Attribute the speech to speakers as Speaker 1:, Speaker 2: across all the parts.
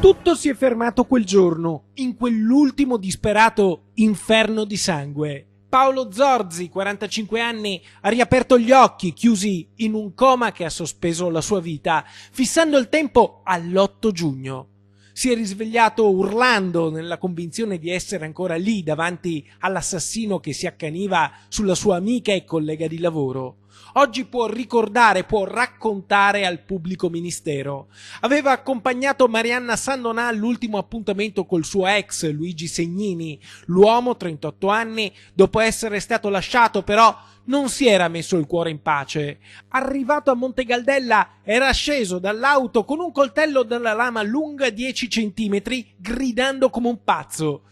Speaker 1: Tutto si è fermato quel giorno, in quell'ultimo disperato inferno di sangue. Paolo Zorzi, 45 anni, ha riaperto gli occhi, chiusi in un coma che ha sospeso la sua vita, fissando il tempo all'8 giugno. Si è risvegliato urlando nella convinzione di essere ancora lì davanti all'assassino che si accaniva sulla sua amica e collega di lavoro. Oggi può ricordare, può raccontare al pubblico ministero. Aveva accompagnato Marianna Sandonà all'ultimo appuntamento col suo ex Luigi Segnini. L'uomo, 38 anni, dopo essere stato lasciato però non si era messo il cuore in pace. Arrivato a Montegaldella era sceso dall'auto con un coltello dalla lama lunga 10 centimetri, gridando come un pazzo.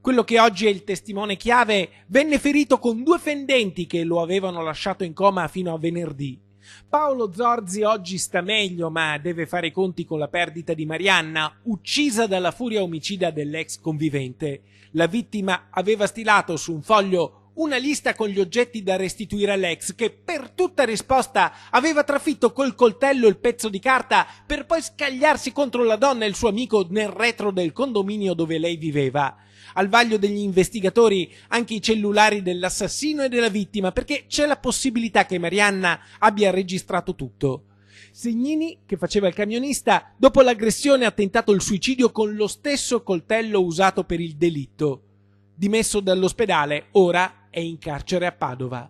Speaker 1: Quello che oggi è il testimone chiave venne ferito con 2 fendenti che lo avevano lasciato in coma fino a venerdì. Paolo Zorzi oggi sta meglio, ma deve fare i conti con la perdita di Marianna, uccisa dalla furia omicida dell'ex convivente. La vittima aveva stilato su un foglio una lista con gli oggetti da restituire all'ex, che per tutta risposta aveva trafitto col coltello il pezzo di carta per poi scagliarsi contro la donna e il suo amico nel retro del condominio dove lei viveva. Al vaglio degli investigatori anche i cellulari dell'assassino e della vittima, perché c'è la possibilità che Marianna abbia registrato tutto. Segnini, che faceva il camionista, dopo l'aggressione ha tentato il suicidio con lo stesso coltello usato per il delitto. Dimesso dall'ospedale, ora è in carcere a Padova.